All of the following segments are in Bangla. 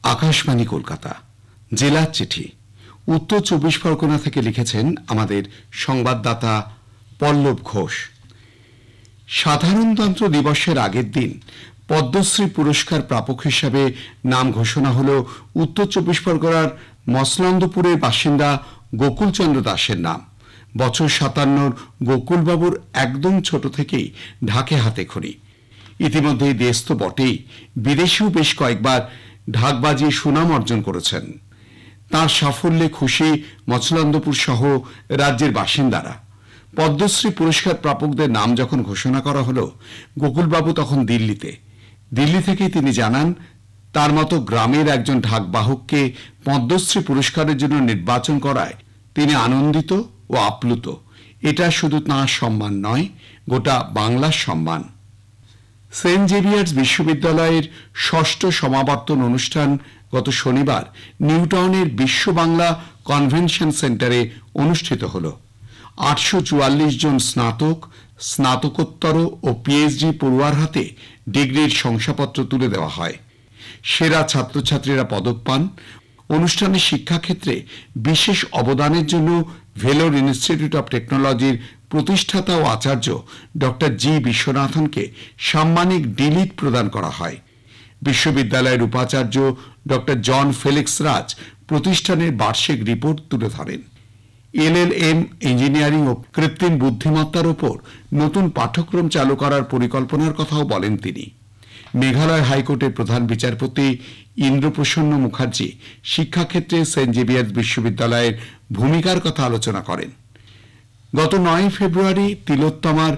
আকাশবাণী কলকাতা জেলার চিঠি উত্তর ২৪ পরগনা থেকে লিখেছেন আমাদের সংবাদদাতা পল্লব ঘোষ। সাধারণতন্ত্র দিবসের আগের দিন পদ্মশ্রী পুরস্কার প্রাপক হিসাবে নাম ঘোষণা হল উত্তর ২৪ পরগনার মসলন্দপুরের বাসিন্দা গোকুলচন্দ্র দাসের নাম। বছর ৫৭ গোকুলবাবুর একদম ছোট থেকেই ঢাকে হাতে খড়ি। ইতিমধ্যেই দেশ তো বটেই, বিদেশেও বেশ কয়েকবার ঢাক বাজিয়ে সুনাম অর্জন করেছেন। তাঁর সাফল্যে খুশি মছলন্দপুর সহ রাজ্যের বাসিন্দারা। পদ্মশ্রী পুরস্কার প্রাপকদের নাম যখন ঘোষণা করা হলো, গোকুলবাবু তখন দিল্লি থেকে তিনি জানান, তার মতো গ্রামের একজন ঢাকবাহককে পদ্মশ্রী পুরস্কারের জন্য নির্বাচন করায় তিনি আনন্দিত ও আপ্লুত। এটা শুধু তাঁর সম্মান নয়, গোটা বাংলার সম্মান। সেন্ট জেভিয়ার্স বিশ্ববিদ্যালয়ের ৬ষ্ঠ সমাবর্তন অনুষ্ঠান গত শনিবার নিউটাউনের বিশ্ব বাংলা কনভেনশন সেন্টারে অনুষ্ঠিত হল। ৮৪৪ জন স্নাতক, স্নাতকোত্তর ও পিএইচডি পড়ুয়ার হাতে ডিগ্রির শংসাপত্র তুলে দেওয়া হয়। সেরা ছাত্রছাত্রীরা পদক পান। অনুষ্ঠানে শিক্ষাক্ষেত্রে বিশেষ অবদানের জন্য ভেলোর ইনস্টিটিউট অব টেকনোলজির প্রতিষ্ঠাতা ও আচার্য ডক্টর জি বিশ্বনাথনকে সাম্মানিক ডিলিট প্রদান করা হয়। বিশ্ববিদ্যালয়ের উপাচার্য ডক্টর জন ফেলিক্স রাজ প্রতিষ্ঠানের বার্ষিক রিপোর্ট তুলে ধরেন। এলএলএম ইঞ্জিনিয়ারিং ও কৃত্রিম বুদ্ধিমত্তার ওপর নতুন পাঠ্যক্রম চালু করার পরিকল্পনার কথাও বলেন তিনি। মেঘালয় হাইকোর্টের প্রধান বিচারপতি ইন্দ্রপ্রসন্ন মুখার্জি শিক্ষাক্ষেত্রে সেন্ট জেভিয়ার্স বিশ্ববিদ্যালয়ের ভূমিকার কথা আলোচনা করেন। গত ৯ ফেব্রুয়ারি তিলোত্তমার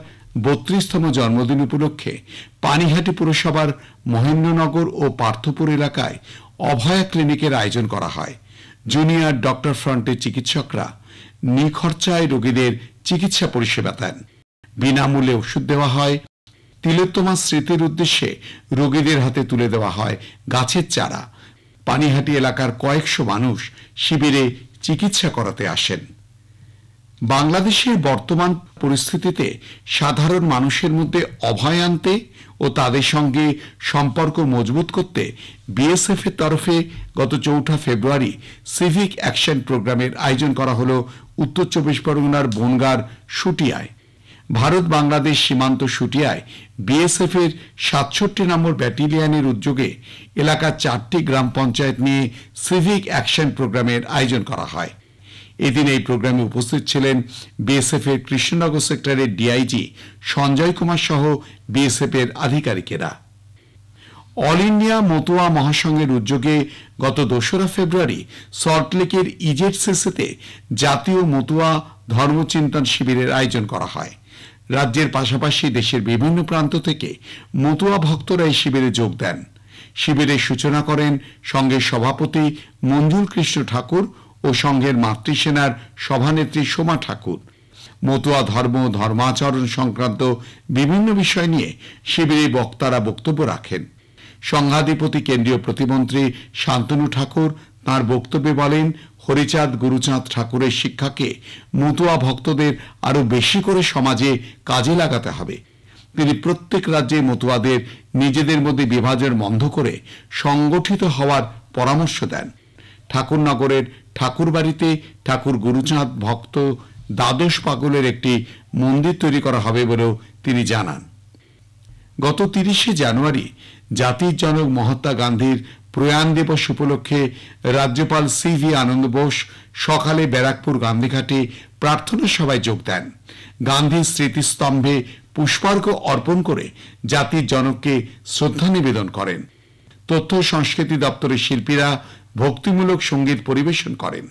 ৩২তম জন্মদিন উপলক্ষে পানিহাটি পুরসভার মহেন্দ্রনগর ও পার্থপুর এলাকায় অভয়া ক্লিনিকের আয়োজন করা হয়। জুনিয়র ডক্টর ফ্রন্টের চিকিৎসকরা নিখরচায় রোগীদের চিকিৎসা পরিষেবা দেন। বিনামূল্যে ওষুধ দেওয়া হয়। তিলোত্তমার স্মৃতির উদ্দেশ্যে রোগীদের হাতে তুলে দেওয়া হয় গাছের চারা। পানিহাটি এলাকার কয়েকশো মানুষ শিবিরে চিকিৎসা করাতে আসেন। বাংলাদেশের বর্তমান পরিস্থিতিতে সাধারণ মানুষের মধ্যে অভয় আনতে ও তাদের সঙ্গে সম্পর্ক মজবুত করতে বিএসএফ এর তরফে গত ৪ঠা ফেব্রুয়ারি সিভিক অ্যাকশন প্রোগ্রামের আয়োজন করা হল উত্তর ২৪ পরগনার বনগাঁর শুটিয়ায়। ভারত বাংলাদেশ সীমান্ত শুটিয়ায় বিএসএফ এর ৬৭ নম্বর ব্যাটালিয়নের উদ্যোগে এলাকার ৪টি গ্রাম পঞ্চায়েত নিয়ে সিভিক অ্যাকশন প্রোগ্রামের আয়োজন করা হয়। এদিন এই প্রোগ্রামে উপস্থিত ছিলেন বিএসএফ এর কৃষ্ণনগর সেক্টরের ডিআইজি সঞ্জয় কুমার সহ বিএসএফ এর আধিকারিকেরা। অল ইন্ডিয়া মতুয়া মহাসংঘের উদ্যোগে গত ২রা ফেব্রুয়ারি সল্টলেকের ইজেডসিসিতে জাতীয় মতুয়া ধর্মচিন্তন শিবিরের আয়োজন করা হয়। রাজ্যের পাশাপাশি দেশের বিভিন্ন প্রান্ত থেকে মতুয়া ভক্তরা এই শিবিরে যোগ দেন। শিবিরের সূচনা করেন সংঘের সভাপতি মঞ্জুল কৃষ্ণ ঠাকুর ও সংঘের মাতৃসেনার সভানেত্রী সোমা ঠাকুর। মতুয়া ধর্ম, ধর্মাচরণ সংক্রান্ত বিভিন্ন বিষয় নিয়ে শিবিরে বক্তারা বক্তব্য রাখেন। সংঘাধিপতি কেন্দ্রীয় প্রতিমন্ত্রী শান্তনু ঠাকুর তাঁর বক্তব্যে বলেন, হরিচাঁদ গুরুচাঁদ ঠাকুরের শিক্ষাকে মতুয়া ভক্তদের আরো বেশি করে সমাজে কাজে লাগাতে হবে। তিনি প্রত্যেক রাজ্যে মতুয়াদের নিজেদের মধ্যে বিভাজন বন্ধ করে সংগঠিত হওয়ার পরামর্শ দেন। ঠাকুরনগরের ঠাকুরবাড়িতে ঠাকুর গুরুচাঁদ ভক্ত দ্বাদশ পাগলের একটি মন্দির তৈরি করা হবে বলেও তিনি জানান। গত ৩০শে জানুয়ারি জাতির জনক মহাত্মা গান্ধীর প্রয়াণ দিবস উপলক্ষে রাজ্যপাল সিভি আনন্দ বোস সকালে ব্যারাকপুর গান্ধীঘাটে প্রার্থনা সভায় যোগ দেন। গান্ধীর স্মৃতিস্তম্ভে পুষ্পার্ঘ্য অর্পণ করে জাতির জনককে শ্রদ্ধা নিবেদন করেন। তথ্য সংস্কৃতি দপ্তরের শিল্পীরা ভক্তিমূলক সঙ্গীত পরিবেশন করেন।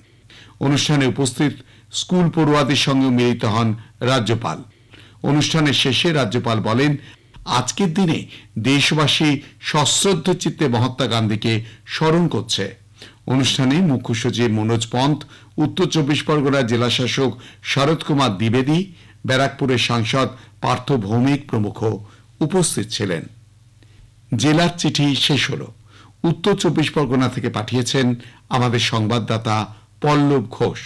অনুষ্ঠানে উপস্থিত স্কুল পড়ুয়াদের সঙ্গে মিলিত হন রাজ্যপাল। অনুষ্ঠানের শেষে রাজ্যপাল বলেন, আজকের দিনে দেশবাসী সশ্রদ্ধ চিত্তে মহাত্মা গান্ধীকে স্মরণ করছে। অনুষ্ঠানে মুখ্য সচিব মনোজ পন্থ, উত্তর ২৪ পরগনা জেলা শাসক শরৎ কুমার দ্বিবেদী, ব্যারাকপুরের সাংসদ পার্থ ভৌমিক প্রমুখ উপস্থিত ছিলেন। জেলার চিঠি শেষ হল। উত্তর ২৪ পরগনা থেকে পাঠিয়েছেন আমাদের সংবাদদাতা পল্লব ঘোষ।